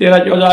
13-14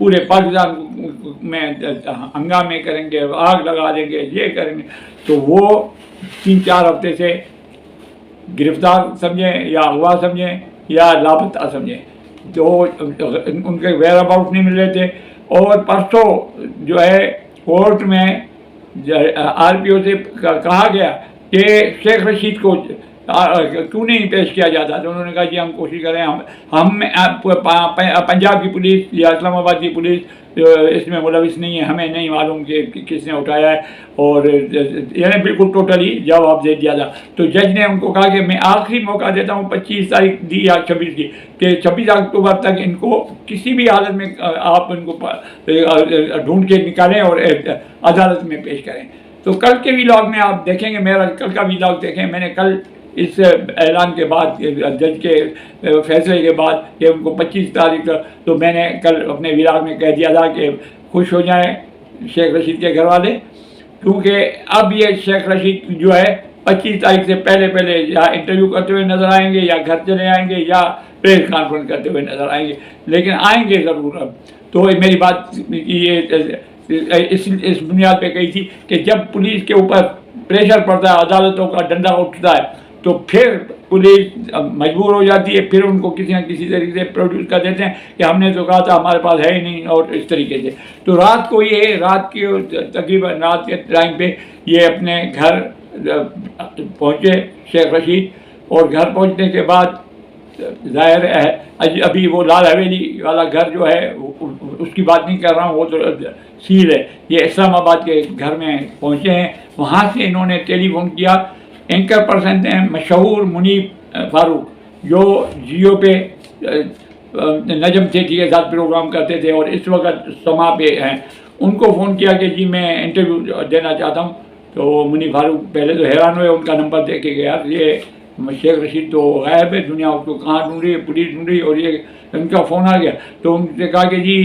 پورے پاکستان میں ہنگامے کریں گے، آگ لگا دیں گے، یہ کریں گے. تو وہ 3-4 ہفتے سے گرفتار سمجھیں یا اغوا سمجھیں یا لاپتہ سمجھیں، تو ان کے ویئر اباؤٹ نہیں مل رہے تھے. اور پرسوں جو ہے کورٹ میں RPO سے کہا گیا کہ شیخ رشید کو کیوں نہیں پیش کیا جاتا، تو انہوں نے کہا جی ہم کوشش کریں، ہم پنجاب کی پولیس یا اسلام آباد کی پولیس اس میں ملوث نہیں ہے، ہمیں نہیں معلوم کہ کس نے اٹھایا ہے. اور یعنی بالکل ٹوٹلی جواب دے دیا تھا. تو جج نے ان کو کہا کہ میں آخری موقع دیتا ہوں 25 تاریخ دی یا 26 کی، کہ 26 اکتوبر تک ان کو کسی بھی حالت میں آپ ان کو ڈھونڈ کے نکالیں اور عدالت میں پیش کریں. تو کل کے ویلاگ میں آپ دیکھیں گے، میرا کل کا ویلاگ دیکھیں، میں نے کل اس اعلان کے بعد، جج کے فیصلے کے بعد کہ ان کو 25 تاریخ، تو میں نے کل اپنے ویلاگ میں کہہ دیا تھا کہ خوش ہو جائیں شیخ رشید کے گھر والے، کیونکہ اب یہ شیخ رشید جو ہے 25 تاریخ سے پہلے یا انٹرویو کرتے ہوئے نظر آئیں گے، یا گھر چلے آئیں گے، یا پریس کانفرنس کرتے ہوئے نظر آئیں گے، لیکن آئیں گے ضرور. اب تو میری بات یہ اس بنیاد پہ کہی تھی کہ جب پولیس کے اوپر پریشر پڑتا ہے، عدالتوں کا ڈنڈا اٹھتا ہے، تو پھر پولیس مجبور ہو جاتی ہے، پھر ان کو کسی نہ کسی طریقے سے پروڈیوس کر دیتے ہیں کہ ہم نے تو کہا تھا ہمارے پاس ہے ہی نہیں، اور اس طریقے سے. تو رات کو یہ رات کی تقریباً رات کے ٹائم پہ یہ اپنے گھر پہنچے شیخ رشید، اور گھر پہنچنے کے بعد ظاہر ہے ابھی وہ لال حویلی والا گھر جو ہے اس کی بات نہیں کر رہا ہوں، وہ تو سیل ہے. یہ اسلام آباد کے گھر میں پہنچے ہیں. وہاں سے انہوں نے ٹیلی فون کیا. اینکر پرسن ہیں مشہور منیب فاروق، جو جیو پہ نجم سیٹھی کے ساتھ پروگرام کرتے تھے اور اس وقت سما پہ ہیں. ان کو فون کیا کہ جی میں انٹرویو دینا چاہتا ہوں. تو منیب فاروق پہلے تو حیران ہوئے، ان کا نمبر دے کے گیا، یہ شیخ رشید تو غائب ہے، دنیا اس کو کہاں ڈھونڈ رہی ہے، پولیس ڈھونڈ رہی ہے، اور یہ ان کا فون آ گیا. تو ان سے کہا کہ جی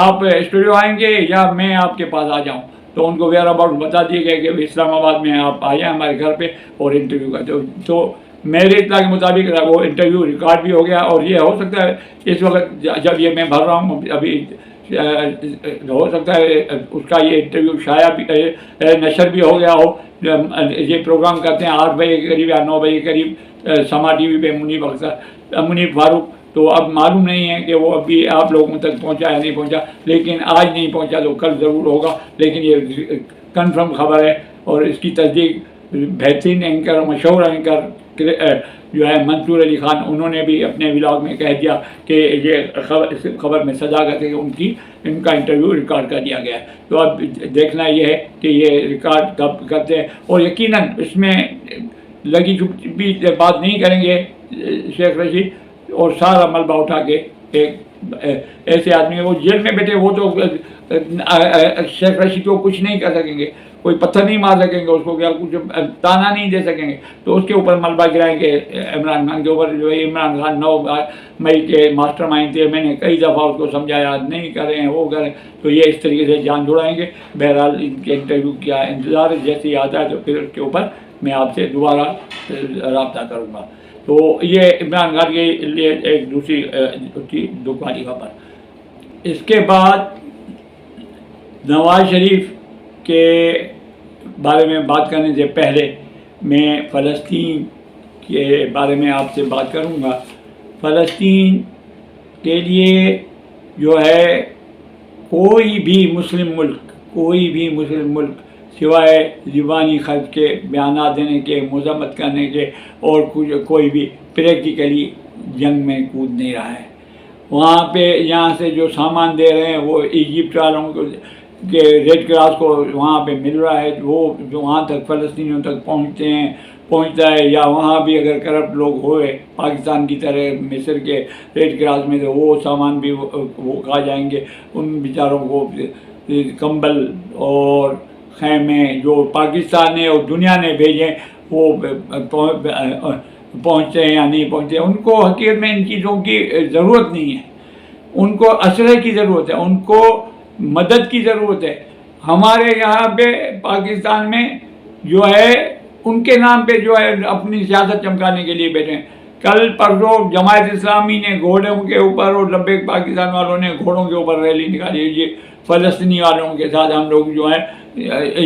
آپ اسٹوڈیو آئیں گے یا میں آپ کے پاس آ جاؤں. تو ان کو ویئر اباؤٹ بتا دیے گئے کہ اسلام آباد میں آپ آ جائیں ہمارے گھر پہ اور انٹرویو کا. تو میرے اطلاع کے مطابق وہ انٹرویو ریکارڈ بھی ہو گیا، اور یہ ہو سکتا ہے اس وقت جب یہ میں بھر رہا ہوں ابھی ہو سکتا ہے اس کا یہ انٹرویو شائع بھی نشر بھی ہو گیا ہو. یہ پروگرام کرتے ہیں 8 بجے کے قریب یا 9 بجے کے قریب سما ٹی وی پہ منیب فاروق. تو اب معلوم نہیں ہے کہ وہ ابھی آپ لوگوں تک پہنچا یا نہیں پہنچا، لیکن آج نہیں پہنچا تو کل ضرور ہوگا. لیکن یہ کنفرم خبر ہے، اور اس کی تصدیق بہترین اینکر، مشہور اینکر جو ہے منصور علی خان، انہوں نے بھی اپنے ولاگ میں کہہ دیا کہ یہ خبر میں صداقت ہے کہ ان کا انٹرویو ریکارڈ کر دیا گیا ہے. تو اب دیکھنا یہ ہے کہ یہ ریکارڈ کب کرتے ہیں، اور یقیناً اس میں لگی چھپی بات نہیں کریں گے شیخ رشید، اور سارا ملبہ اٹھا کے ایک ایسے آدمی وہ جیل میں بیٹھے، وہ تو شیخ رشید کو کچھ نہیں کر سکیں گے، کوئی پتھر نہیں مار سکیں گے اس کو، کیا کچھ تانا نہیں دے سکیں گے. تو اس کے اوپر ملبہ گرائیں گے عمران خان کے اوپر. جو ہے عمران خان 9 مئی کے ماسٹر مائنڈ تھے، میں نے کئی دفعہ اس کو سمجھایا نہیں کریں وہ کریں، تو یہ اس طریقے سے جان چھڑائیں گے. بہرحال ان کے انٹرویو کیا انتظار ہے، جیسے ہی آتا ہے تو پھر اس کے اوپر میں آپ سے دوبارہ رابطہ کروں گا. تو یہ عمران خان کے لیے ایک دوسری دکھ والی خبر. اس کے بعد نواز شریف کے بارے میں بات کرنے سے پہلے میں فلسطین کے بارے میں آپ سے بات کروں گا. فلسطین کے لیے جو ہے کوئی بھی مسلم ملک سوائے زبانی خرچ کے، بیانات دینے کے، مذمت کرنے کے، اور کوئی بھی پریکٹیکلی جنگ میں کود نہیں رہا ہے. وہاں پہ یہاں سے جو سامان دے رہے ہیں وہ ایجپٹ والوں کو کہ ریڈ کراس کو وہاں پہ مل رہا ہے، وہ جو وہاں تک فلسطینیوں تک پہنچتا ہے، یا وہاں بھی اگر کرپٹ لوگ ہوئے پاکستان کی طرح مصر کے ریڈ کراس میں، تو وہ سامان بھی وہ کھا جائیں گے. ان بیچاروں کو کمبل اور خیمے جو پاکستان نے اور دنیا نے بھیجے وہ پہنچتے ہیں یا نہیں پہنچتے. ان کو حقیقت میں ان چیزوں کی ضرورت نہیں ہے، ان کو اسلحے کی ضرورت ہے، ان کو مدد کی ضرورت ہے. ہمارے یہاں پہ پاکستان میں جو ہے ان کے نام پہ جو ہے اپنی سیاست چمکانے کے لیے بیٹھے ہیں. کل پرسوں جماعت اسلامی نے گھوڑوں کے اوپر اور لبیک پاکستان والوں نے گھوڑوں کے اوپر ریلی نکالی. یہ فلسطینی والوں کے ساتھ ہم لوگ جو ہے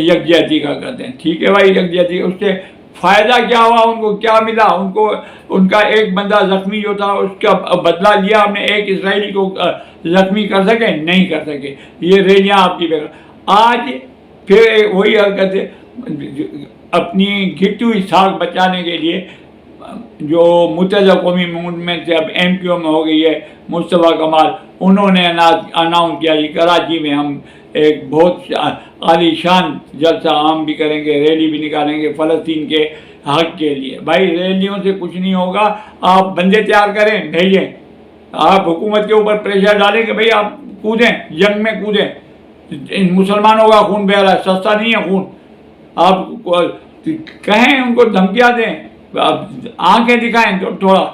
یکجہتی کا کرتے ہیں. ٹھیک ہے بھائی, یکجہتی, اس سے فائدہ کیا ہوا, ان کو کیا ملا؟ ان کو ان کا ایک بندہ زخمی جو تھا اس کا بدلہ لیا ہم نے. ایک اسرائیلی کو زخمی کر سکے؟ نہیں کر سکے. یہ ریلیاں آپ کی بغیر. آج پھر وہی حرکت ہے, اپنی گھٹی ہوئی ساکھ بچانے کے لیے جو متحدہ قومی موومنٹ سے اب ایم کیو میں ہو گئی ہے, مصطفیٰ کمال, انہوں نے اناؤنس کیا کہ کراچی میں ہم ایک بہت عالی شان جلسہ عام بھی کریں گے, ریلی بھی نکالیں گے فلسطین کے حق کے لیے. بھائی ریلیوں سے کچھ نہیں ہوگا, آپ بندے تیار کریں, بھیجیں, آپ حکومت کے اوپر پریشر ڈالیں کہ بھائی آپ کودیں, جنگ میں کودیں. ان مسلمانوں کا خون بہہ رہا ہے, سستا نہیں ہے خون. آپ کہیں, ان کو دھمکیاں دیں, آنکھیں دکھائیں تھوڑا,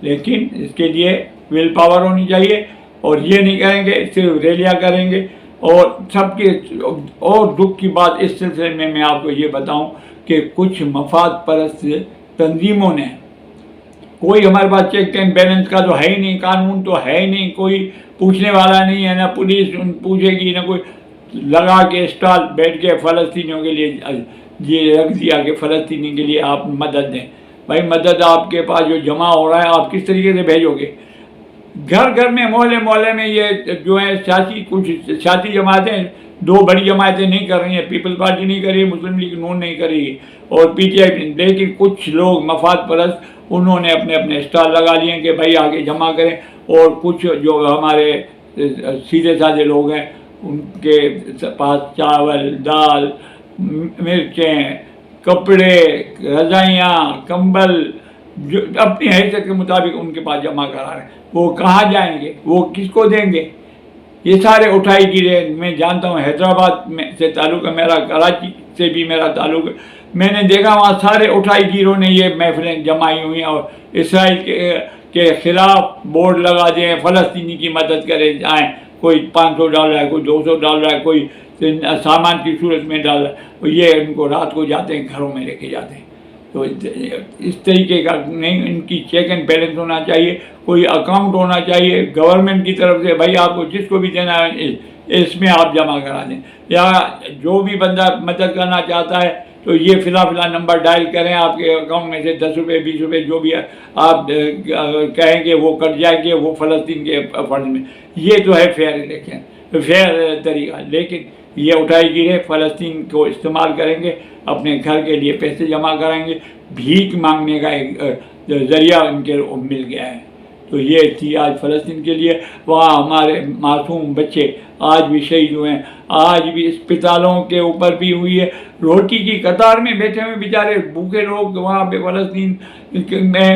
لیکن اس کے لیے ول پاور ہونی چاہیے. اور یہ نہیں کریں گے, صرف ریلیاں کریں گے. اور سب کے اور دکھ کی بات اس سلسلے میں آپ کو یہ بتاؤں کہ کچھ مفاد پرست تنظیموں نے, کوئی ہمارے پاس چیک اینڈ بیلنس کا تو ہے ہی نہیں, قانون تو ہے ہی نہیں, کوئی پوچھنے والا نہیں ہے, نہ پولیس پوچھے گی, نہ کوئی, لگا کے اسٹال بیٹھ کے فلسطینیوں کے لیے یہ رکھ دیا کہ فلسطینی کے لیے آپ مدد دیں. بھائی مدد آپ کے پاس جو جمع ہو رہا ہے آپ کس طریقے سے بھیجو گے؟ گھر گھر میں, محلے محلے میں یہ جو ہے کچھ سیاسی جماعتیں, دو بڑی جماعتیں نہیں کر رہی ہیں, پیپلز پارٹی نہیں کر رہی, مسلم لیگ نون نہیں کر رہی اور پی ٹی آئی, لیکن کچھ لوگ مفاد پرست انہوں نے اپنے اپنے اسٹال لگا لیے کہ بھائی آگے جمع کریں. اور کچھ جو ہمارے سیدھے سادھے لوگ ہیں ان کے پاس چاول, دال, مرچیں, کپڑے, رضائیاں, کمبل جو اپنی حیثیت کے مطابق ان کے پاس جمع کرا رہے ہیں. وہ کہاں جائیں گے؟ وہ کس کو دیں گے؟ یہ سارے اٹھائی گیرے. میں جانتا ہوں, حیدرآباد میں سے تعلق ہے میرا, کراچی سے بھی میرا تعلق ہے. میں نے دیکھا وہاں سارے اٹھائی گیروں نے یہ محفلیں جمائی ہوئی ہیں اور اسرائیل کے خلاف بورڈ لگا دیں, فلسطینی کی مدد کرے جائیں. کوئی $500 ڈال رہا ہے, کوئی $200 ڈال رہا ہے, کوئی سامان کی صورت میں ڈال رہا ہے. یہ ان کو رات کو جاتے ہیں گھروں میں لے کے جاتے ہیں. تو اس طریقے کا نہیں, ان کی چیک اینڈ بیلنس ہونا چاہیے, کوئی اکاؤنٹ ہونا چاہیے گورنمنٹ کی طرف سے. بھائی آپ کو جس کو بھی دینا ہے اس میں آپ جمع کرا دیں, یا جو بھی بندہ مدد کرنا چاہتا ہے تو یہ فلاں نمبر ڈائل کریں, آپ کے اکاؤنٹ میں سے $10 $20 جو بھی ہے آپ کہیں گے وہ کٹ جائیں گے, وہ فلسطین کے فنڈ میں. یہ تو ہے فیئر الیکشن, فیئر طریقہ. لیکن یہ اٹھائی گیرے فلسطین کو استعمال کریں گے, اپنے گھر کے لیے پیسے جمع کریں گے, بھیک مانگنے کا ایک ذریعہ ان کے مل گیا ہے. تو یہ تھی آج فلسطین کے لیے. وہاں ہمارے معصوم بچے آج بھی شہید ہوئے ہیں, آج بھی اسپتالوں کے اوپر بھی ہوئی ہے, روٹی کی قطار میں بیٹھے ہوئے بیچارے بھوکے لوگ وہاں پہ فلسطین میں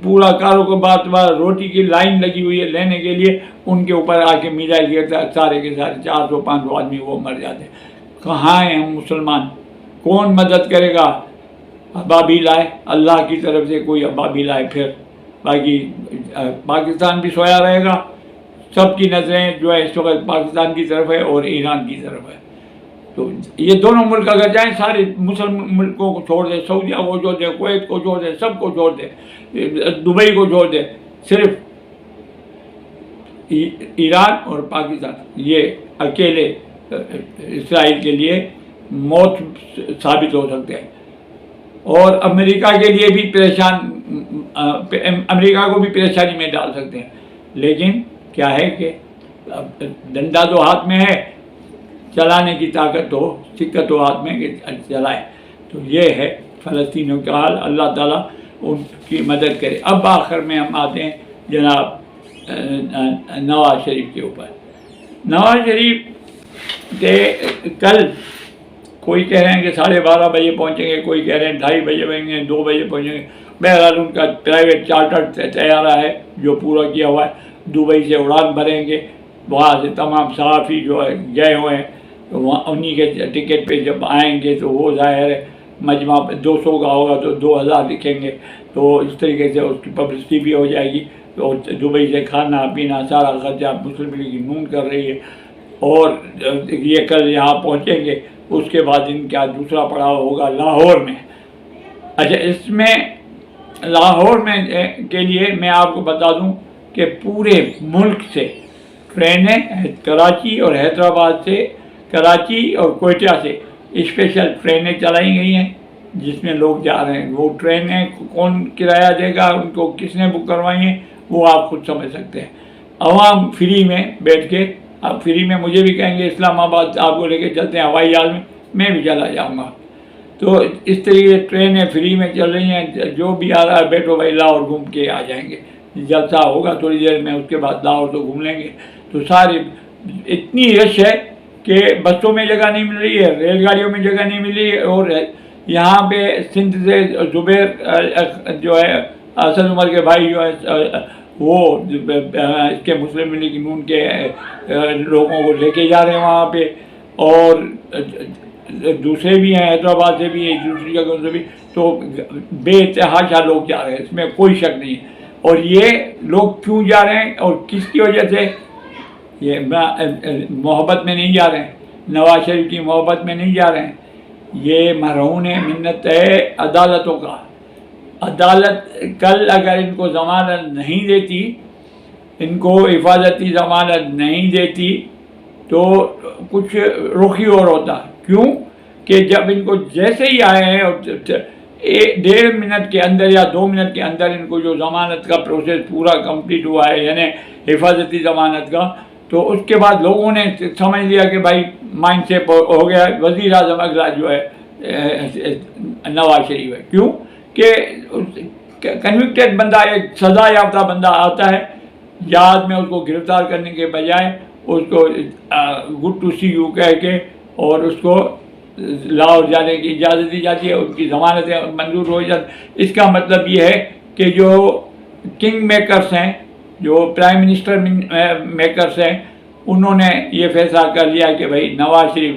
پورا کاروبار روٹی کی لائن لگی ہوئی ہے لینے کے لیے. ان کے اوپر آ کے میزائل گرتا ہے, سارے کے سارے 400-500 آدمی وہ مر جاتے ہیں. کہاں ہیں ہم مسلمان؟ کون مدد کرے گا؟ ابابیل آئے, اللہ کی طرف سے کوئی ابابیل آئے, پھر باقی پاکستان بھی سویا رہے گا. سب کی نظریں جو ہے اس وقت پاکستان کی طرف ہے اور ایران کی طرف ہے. تو یہ دونوں ملک اگر جائیں, سارے مسلم ملکوں کو چھوڑ دیں, سعودیہ کو چھوڑ دیں, کویت کو چھوڑ دیں, سب کو چھوڑ دیں, دبئی کو چھوڑ دیں, صرف ایران اور پاکستان یہ اکیلے اسرائیل کے لیے موت ثابت ہو سکتے ہیں. اور امریکہ کے لیے بھی امریکہ کو بھی پریشانی میں ڈال سکتے ہیں. لیکن کیا ہے کہ ڈنڈا تو ہاتھ میں ہے, چلانے کی طاقت تو سکت تو ہاتھ میں کہ چلائے. تو یہ ہے فلسطینیوں کا حال. اللہ تعالیٰ ان کی مدد کرے. اب آخر میں ہم آتے ہیں جناب نواز شریف کے اوپر. نواز شریف کے کل کوئی کہہ رہے ہیں کہ 12:30 بجے پہنچیں گے, کوئی کہہ رہے ہیں 2:30 بجے پہنچیں گے, 2 بجے پہنچیں گے. بہرحال ان کا پرائیویٹ چارٹر طیارہ ہے جو پورا کیا ہوا ہے. دبئی سے اڑان بھریں گے, وہاں سے تمام صحافی جو ہے گئے ہوئے ہیں وہاں انہی کے ٹکٹ پہ جب آئیں گے تو وہ ظاہر ہے مجمع 200 کا ہوگا تو 2000 لکھیں گے. تو اس طریقے سے اس کی پبلسٹی بھی ہو جائے گی. اور دبئی سے کھانا پینا سارا خرچہ مسلم لیگ نون کر رہی ہے. اور یہ کل یہاں پہنچیں گے, اس کے بعد ان کا دوسرا پڑاؤ ہوگا لاہور میں. اچھا, اس میں لاہور میں کے لیے میں آپ کو بتا دوں کہ پورے ملک سے ٹرینیں کراچی اور حیدرآباد سے، کراچی اور کوئٹہ سے اسپیشل ٹرینیں چلائی گئی ہیں جس میں لوگ جا رہے ہیں. وہ ٹرینیں کون کرایہ دے گا، ان کو کس نے بک کروائی ہیں، وہ آپ خود سمجھ سکتے ہیں. عوام فری میں بیٹھ کے، اب فری میں مجھے بھی کہیں گے اسلام آباد آپ کو لے کے چلتے ہیں ہوائی جہاز میں بھی چلا جاؤں گا. تو اس طریقے ٹرینیں فری میں چل رہی ہیں، جو بھی آ رہا ہے بیٹھو بھائی لاہور گھوم کے آ جائیں گے. جلسہ ہوگا تھوڑی دیر میں، اس کے بعد لاہور تو گھوم لیں گے. تو ساری اتنی رش ہے کہ بسوں میں جگہ نہیں مل رہی ہے، ریل گاڑیوں میں جگہ نہیں ملی. اور یہاں پہ سندھ سے زبیر جو ہے اسد عمر کے بھائی جو ہے وہ اس کے مسلم لیگ نون کے لوگوں کو لے کے جا رہے ہیں وہاں پہ، اور دوسرے بھی ہیں حیدرآباد سے بھی، دوسری جگہوں سے بھی. تو بے تحاشا لوگ جا رہے ہیں، اس میں کوئی شک نہیں ہے. اور یہ لوگ کیوں جا رہے ہیں اور کس کی وجہ سے؟ یہ محبت میں نہیں جا رہے ہیں، نواز شریف کی محبت میں نہیں جا رہے ہیں. یہ مرہون منت ہے عدالتوں کا. عدالت کل اگر ان کو ضمانت نہیں دیتی، ان کو حفاظتی ضمانت نہیں دیتی تو کچھ رخ ہی اور ہوتا. کیوں کہ جب ان کو جیسے ہی آئے ہیں اور 1.5 منٹ کے اندر یا 2 منٹ کے اندر ان کو جو ضمانت کا پروسیس پورا کمپلیٹ ہوا ہے، یعنی حفاظتی ضمانت کا، تو اس کے بعد لوگوں نے سمجھ لیا کہ بھائی مائنڈ سیپ ہو گیا. وزیر اعظم اگلا جو ہے نواز شریف ہے. کیوں کہ کنوکٹڈ بندہ، ایک سزا یافتہ بندہ آتا ہے، یاد میں اس کو گرفتار کرنے کے بجائے اس کو گڈ ٹو سی یو کہہ کے اور اس کو لاہور جانے کی اجازت دی جاتی ہے، ان کی ضمانتیں منظور ہو جاتی. اس کا مطلب یہ ہے کہ جو کنگ میکرز ہیں، جو پرائم منسٹر میکرز ہیں، انہوں نے یہ فیصلہ کر لیا کہ بھائی نواز شریف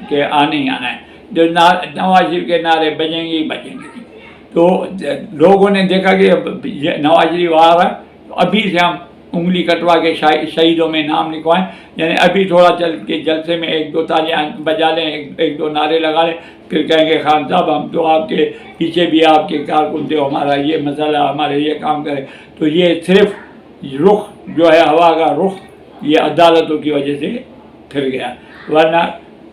کے آنے ہی آنا ہے. جو نواز شریف کے نعرے بجیں گے ہی بجیں گے. تو لوگوں نے دیکھا کہ نواز شریف آ رہا ہے، تو ابھی سے ہم انگلی کٹوا کے شہیدوں میں نام لکھوائیں. یعنی ابھی تھوڑا چل کے جلسے میں 1-2 تالیاں بجا لیں، 1-2 نعرے لگا لیں، پھر کہیں گے خان صاحب ہم تو آپ کے پیچھے بھی آپ کے کارکن تھے، ہمارا یہ مسئلہ، ہمارے یہ کام کرے. تو یہ صرف رخ جو ہے ہوا کا رخ، یہ عدالتوں کی وجہ سے پھر گیا. ورنہ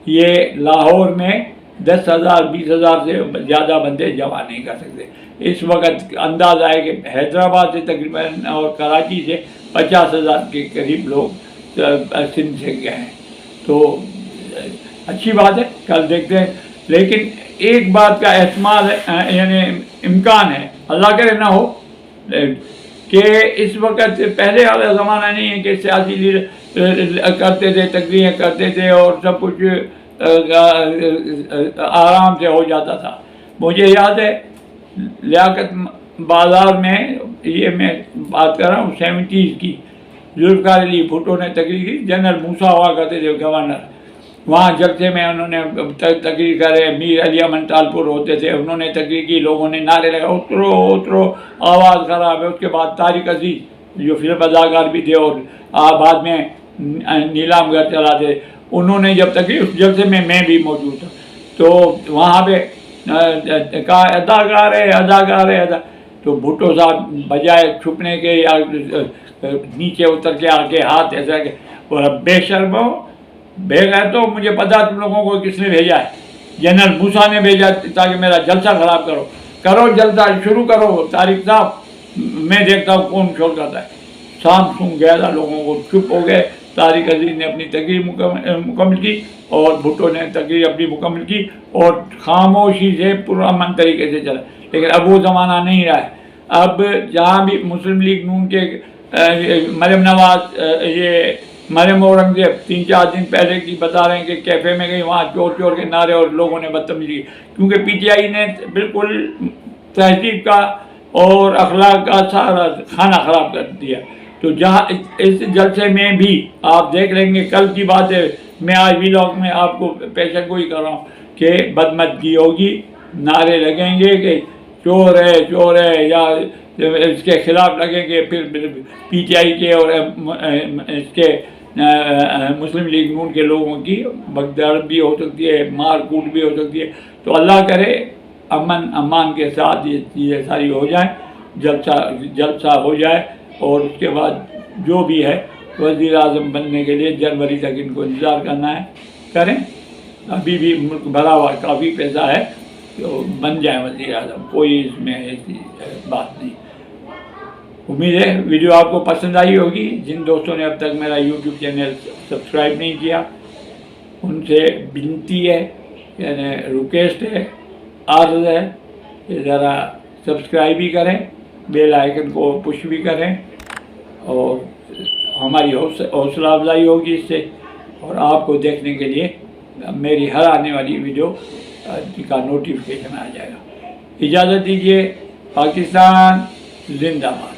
یہ لاہور میں 10,000 20,000 سے زیادہ بندے جمع نہیں کر سکتے. اس وقت اندازہ ہے کہ حیدرآباد سے تقریباً اور کراچی سے 50,000 کے قریب لوگ سندھ سے گئے ہیں. تو اچھی بات ہے، کل دیکھتے ہیں. لیکن ایک بات کا احتمال ہے، یعنی امکان ہے، اللہ کرے نہ ہو، کہ اس وقت پہلے والا زمانہ نہیں ہے کہ سیاسی لیڈر کرتے تھے، تقریریں کرتے تھے اور سب کچھ آرام سے ہو جاتا تھا. مجھے یاد ہے لیاقت بازار میں، یہ میں بات کر رہا ہوں 70s کی، ذوالفقار علی بھٹو نے تقریر کی. جنرل موسیٰ ہوا کرتے تھے گورنر، وہاں جلسے میں انہوں نے تقریر کرے. میر علی امن تالپور ہوتے تھے، انہوں نے تقریر کی. لوگوں نے نعرے لگا اترو اترو، آواز خراب ہے. اس کے بعد طارق عزیز جو فلم اداکار بھی تھے اور بعد میں نیلام گھر چلاتے، انہوں نے جب تقریر، اس جلسے میں بھی موجود تھا، تو وہاں پہ کہا اداکار ہے اداکار ہے. تو بھٹو صاحب بجائے چھپنے کے یا نیچے اتر کے آ کے ہاتھ ایسا کہ بے شرمو بے غیر، تو مجھے پتا تم لوگوں کو کس نے بھیجا ہے. جنرل موسیٰ نے بھیجا تاکہ میرا جلسہ خراب کرو جلسہ شروع کرو طارق صاحب، میں دیکھتا ہوں کون شور کرتا ہے. شام سن گیا تھا، لوگوں کو چپ ہو گئے. طارق عزیز نے اپنی تقریر مکمل کی اور بھٹو نے تقریر اپنی مکمل کی اور خاموشی سے پرامن طریقے سے چلا. لیکن اب وہ زمانہ نہیں رہا ہے. اب جہاں بھی مسلم لیگ نون کے مریم نواز، یہ مریم اورنگزیب 3-4 دن پہلے کی بتا رہے ہیں کہ کیفے میں گئی، وہاں چور چور کے نعرے اور لوگوں نے بدتمیزی، کیونکہ پی ٹی آئی نے بالکل تہذیب کا اور اخلاق کا سارا کھانا خراب کر دیا. تو جہاں اس جلسے میں بھی آپ دیکھ لیں گے، کل کی بات ہے، میں آج ویلاگ میں آپ کو پیشن گوئی کر رہا ہوں کہ بدمزگی ہوگی، نعرے لگیں گے کہ چور ہے یا اس کے خلاف لگیں گے. پھر پی ٹی آئی کے اور اس کے مسلم لیگ نون کے لوگوں کی بغداد بھی ہو سکتی ہے، مار کوٹ بھی ہو سکتی ہے. تو اللہ کرے امن امان کے ساتھ یہ چیزیں ساری ہو جائیں، جلد سا ہو جائے، اور اس کے بعد جو بھی ہے وزیر اعظم بننے کے لیے جنوری تک ان کو انتظار کرنا ہے، کریں. ابھی بھی ملک بھرا ہوا کافی پیسہ ہے، تو بن جائیں وزیر اعظم، کوئی اس میں ایسی بات نہیں. امید ہے ویڈیو آپ کو پسند آئی ہوگی. جن دوستوں نے اب تک میرا یوٹیوب چینل سبسکرائب نہیں کیا ان سے بنتی ہے، یعنی ریکویسٹ ہے، عرض ہے کہ ذرا سبسکرائب بھی کریں، بیل آئیکن کو پش بھی کریں، اور ہماری حوصلہ افزائی ہوگی اس سے، اور آپ کو دیکھنے کے لیے میری ہر آنے والی ویڈیو کا نوٹیفیکیشن آ جائے گا. اجازت دیجیے. پاکستان زندہ باد.